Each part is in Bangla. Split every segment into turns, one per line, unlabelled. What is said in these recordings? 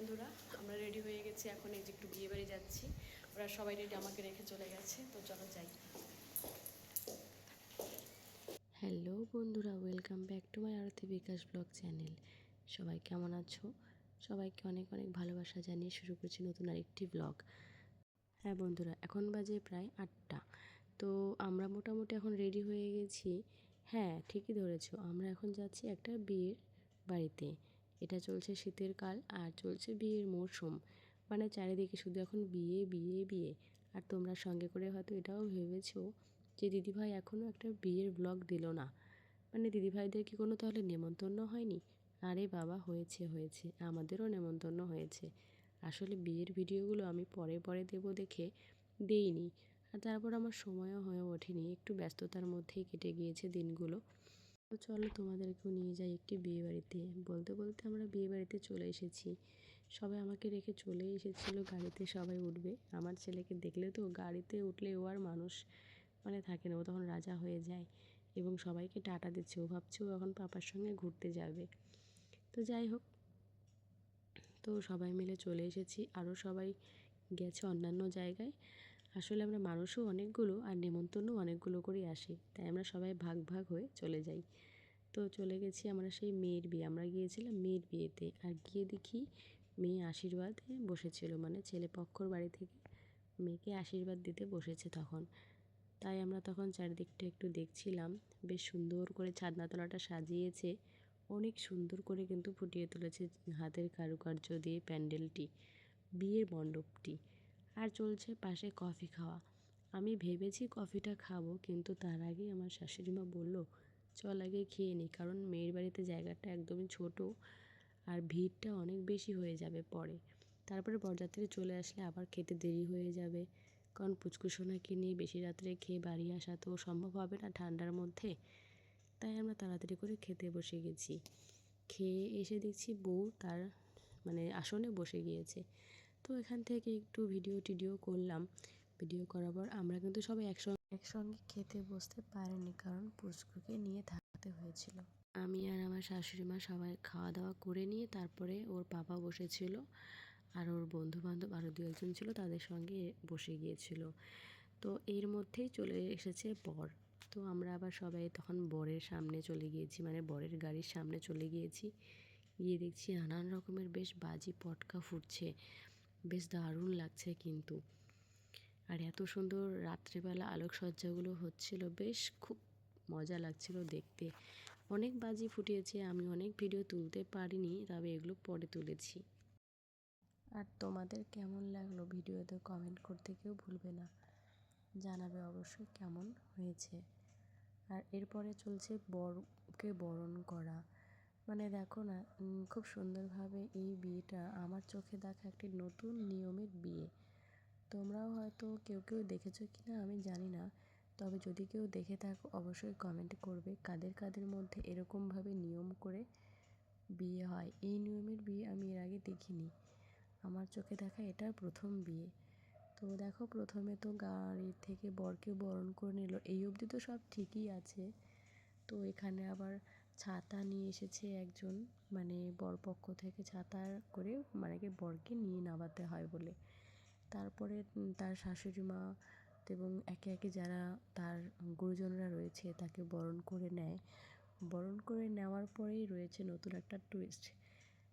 বন্ধুরা, আমরা রেডি হয়ে গেছি। এখন এই যে একটু বিয়ে বাড়ি যাচ্ছি। ওরা সবাই রেডি, আমাকে রেখে চলে গেছে। তো চলো যাই।
হ্যালো বন্ধুরা, welcome back to my Arati Bikash blog channel. সবাই কেমন আছো? সবাইকে অনেক অনেক ভালোবাসা জানিয়ে শুরু করছি নতুন আরেকটি ব্লগ। হ্যাঁ বন্ধুরা, এখন বাজে প্রায় 8টা। তো আমরা মোটামুটি এখন রেডি হয়ে গেছি। হ্যাঁ, ঠিকই ধরেছো, আমরা এখন যাচ্ছি একটা বিয়ের বাড়িতে। এটা চলছে শীতের কাল আর চলছে বিয়ের মরশুম। মানে চারিদিকে শুধু এখন বিয়ে বিয়ে বিয়ে। আর তোমরা সঙ্গে করে হয়তো এটাও ভেবেছো যে দিদিভাই এখনও একটা বিয়ের ব্লগ দিল না। মানে দিদিভাইদের কি কোনো তাহলে নেমন্তন্ন হয়নি? আরে বাবা, হয়েছে হয়েছে, আমাদেরও নেমন্তন্ন হয়েছে। আসলে বিয়ের ভিডিওগুলো আমি পরে পরে দেবো দেখে দেইনি। আর তারপর আমার সময়ও হয়ে ওঠেনি, একটু ব্যস্ততার মধ্যেই কেটে গিয়েছে দিনগুলো। তো চলো তোমাদেরকেও নিয়ে যাই একটি বিয়ে বাড়িতে। বলতে বলতে আমরা বিয়ে বাড়িতে চলে এসেছি। সবাই আমাকে রেখে চলে এসেছিলো, গাড়িতে সবাই উঠবে। আমার ছেলেকে দেখলে তো গাড়িতে উঠলে ও আর মানুষ মানে থাকে না, ও তখন রাজা হয়ে যায় এবং সবাইকে টাটা দিচ্ছে। ও ভাবছে ও এখন পাপার সঙ্গে ঘুরতে যাবে। তো যাই হোক, তো সবাই মিলে চলে এসেছি। আরও সবাই গেছে অন্যান্য জায়গায়। আসলে আমরা মানুষও অনেকগুলো আর নেমন্তন্নও অনেকগুলো করেই আসি, তাই আমরা সবাই ভাগ ভাগ হয়ে চলে যাই। তো চলে গেছি আমরা সেই মেয়ের বিয়ে। আমরা গিয়েছিলাম মেয়ের বিয়েতে, আর গিয়ে দেখি মেয়ে আশীর্বাদে বসেছিল, মানে ছেলে পক্ষর বাড়ি থেকে মেয়েকে আশীর্বাদ দিতে বসেছে তখন। তাই আমরা তখন চারিদিকটা একটু দেখছিলাম। বেশ সুন্দর করে ছাদনাতলাটা সাজিয়েছে, অনেক সুন্দর করে কিন্তু ফুটিয়ে তুলেছে হাতের কারুকার্য দিয়ে প্যান্ডেলটি, বিয়ের মণ্ডপটি। আর চলছে পাশে কফি খাওয়া। আমি ভেবেছি কফিটা খাবো, কিন্তু তার আগে আমার শাশুড়িমা বলল চল আগে খেয়ে নিই, কারণ মেয়ের বাড়িতে জায়গাটা একদমই ছোট আর ভিড়টা অনেক বেশি হয়ে যাবে পরে। তারপরে বরযাত্রী চলে আসলে আবার খেতে দেরি হয়ে যাবে, কারণ পুচকুসোনাকে নিয়ে বেশি রাত্রে খেয়ে বাড়ি আসা তো সম্ভব হবে না ঠান্ডার মধ্যে। তাই আমরা তাড়াতাড়ি করে খেতে বসে গেছি। খেয়ে এসে দেখছি বউ তার মানে আসনে বসে গিয়েছে। তো এখান থেকে একটু ভিডিও টিডিও করলাম। ভিডিও করার পর আমরা কিন্তু সবাই একসঙ্গে খেতে বসতে পারিনি, কারণ পুচকুকে নিয়ে থাকতে হয়েছিল। আমি আর আমার শাশুড়ি মা সবাই খাওয়া দাওয়া করে নিয়ে তারপরে ওর পাপা বসেছিল, আর ওর বন্ধু বান্ধব আরও দু একজন ছিল, তাদের সঙ্গে বসে গিয়েছিল। তো এর মধ্যেই চলে এসেছে বর। তো আমরা আবার সবাই তখন বরের সামনে চলে গিয়েছি, মানে বরের গাড়ির সামনে চলে গিয়েছি। গিয়ে দেখছি নানান রকমের বেশ বাজি পটকা ফুটছে, বেশ দারুণ লাগছে কিন্তু। আর এত সুন্দর রাত্রেবেলা আলোকসজ্জাগুলো হচ্ছিল, বেশ খুব মজা লাগছিল দেখতে। অনেক বাজি ফুটিয়েছে, আমি অনেক ভিডিও তুলতে পারিনি, তবে এগুলো পরে তুলেছি। আর তোমাদের কেমন লাগলো ভিডিওতে কমেন্ট করতে কেউ ভুলবে না, জানাবে অবশ্যই কেমন হয়েছে। আর এরপরে চলছে বরকে বরণ করা। মানে দেখো না, খুব সুন্দরভাবে এই বিয়েটা আমার চোখে দেখা একটি নতুন নিয়মের বিয়ে। তোমরাও হয়তো কেউ কেউ দেখেছো কি না আমি জানি না, তবে যদি কেউ দেখে থাকো অবশ্যই কমেন্ট করবে কাদের কাদের মধ্যে এরকমভাবে নিয়ম করে বিয়ে হয়। এই নিয়মের বিয়ে আমি এর আগে দেখিনি, আমার চোখে দেখা এটা প্রথম বিয়ে। তো দেখো, প্রথমে তো গাড়ি থেকে বরকে বরণ করে নিল, এই অবধি তো সব ঠিকই আছে। তো এখানে আবার ছাতা নিয়ে এসেছে একজন, মানে বরপক্ষ থেকে ছাতা করে মানে কি বরকে নিয়ে নামাতে হয় বলে। তারপরে তার শাশুড়ি মা এবং একে একে যারা তার গুরুজনরা রয়েছে তাকে বরণ করে নেয়। বরণ করে নেওয়ার পরেই রয়েছে নতুন একটা টুইস্ট।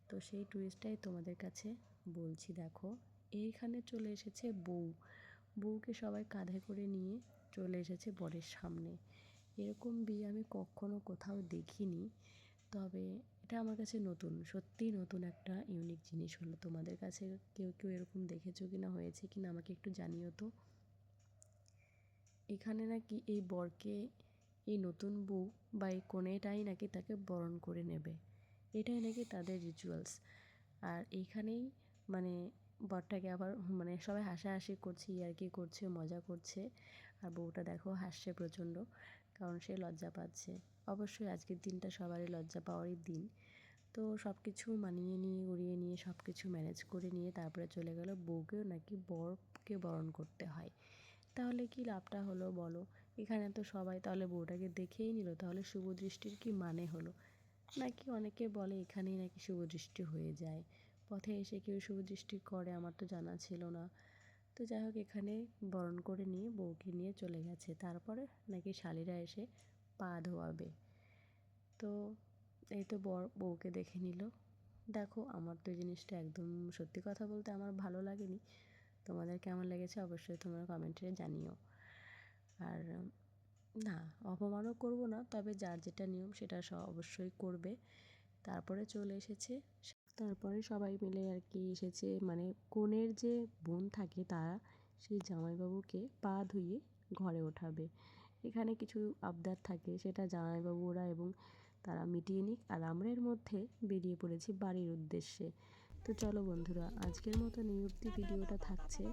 তো সেই টুইস্টটাই তোমাদের কাছে বলছি। দেখো, এইখানে চলে এসেছে বউ। বউকে সবাই কাঁধে করে নিয়ে চলে এসেছে বরের সামনে। এরকম বিয়ে আমি কখনো কোথাও দেখিনি, তবে এটা আমার কাছে নতুন, সত্যিই নতুন একটা ইউনিক জিনিস হলো। তোমাদের কাছে কেউ কেউ এরকম দেখেছো কিনা, হয়েছে কিনা আমাকে একটু জানিও তো। এখানে নাকি এই বরকে এই নতুন বউ বা এই কনেটাই নাকি তাকে বরণ করে নেবে, এটাই নাকি তাদের রিচুয়ালস। আর এইখানেই মানে বরটাকে আবার মানে সবাই হাসাহাসি করছে, ইয়ার্কি করছে, মজা করছে। আর বউটা দেখো হাসছে প্রচণ্ড, কারণ সে লজ্জা পাচ্ছে। অবশ্যই আজকের দিনটা সবারই লজ্জা পাওয়ারই দিন। তো সব কিছু মানিয়ে নিয়ে উড়িয়ে নিয়ে সব কিছু ম্যানেজ করে নিয়ে তারপরে চলে গেল বউকেও নাকি বরকে বরণ করতে হয়। তাহলে কি লাভটা হলো বলো? এখানে তো সবাই তাহলে বউটাকে দেখেই নিল, তাহলে শুভ দৃষ্টির কি মানে হলো? নাকি অনেকে বলে এখানেই নাকি শুভ দৃষ্টি হয়ে যায়, পথে এসে কেউ শুভদৃষ্টি করে আমার তো জানা ছিল না। তো যাই হোক এখানে বরণ করে নিয়ে বউকে নিয়ে চলে গেছে, তারপরে নাকি শালিরা এসে পা ধোয়াবে। তো এই তো বউকে দেখে নিল। দেখো আমার তো এই জিনিসটা একদম সত্যি কথা বলতে আমার ভালো লাগেনি। তোমাদের কেমন লেগেছে অবশ্যই তোমরা কমেন্টে জানিও। আর না, অপমানও করব না, তবে যার যেটা নিয়ম সেটা অবশ্যই করবে। তারপরে চলে এসেছে, তারপরে সবাই মিলে আর কি এসেছে, মানে কনের যে বোন থাকে তারা সেই জামাইবাবুকে পা ধুয়ে ঘরে ওঠাবে। এখানে কিছু আবদার থাকে, সেটা জামাইবাবুরা এবং তারা মিটিয়ে নিক, আর আমরা এর মধ্যে বেরিয়ে পড়েছি বাড়ির উদ্দেশ্যে। তো চলো বন্ধুরা, আজকের মতো এই অবধি ভিডিওটা থাকছে।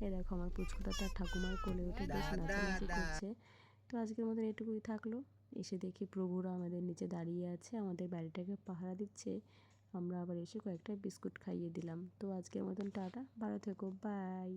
এ দেখো আমার পুচকুটা তার ঠাকুমার কোলে উঠে বেশ নাচানাচি করছে। তো আজকের মতন এটুকুই থাকলো। এসে দেখি প্রভুরা আমাদের নিচে দাঁড়িয়ে আছে, আমাদের বাড়িটাকে পাহারা দিচ্ছে। আমরা আবার এসে কয়েকটা বিস্কুট খাইয়ে দিলাম। তো আজকের মতন টাটা, ভালো থেকো, বাই।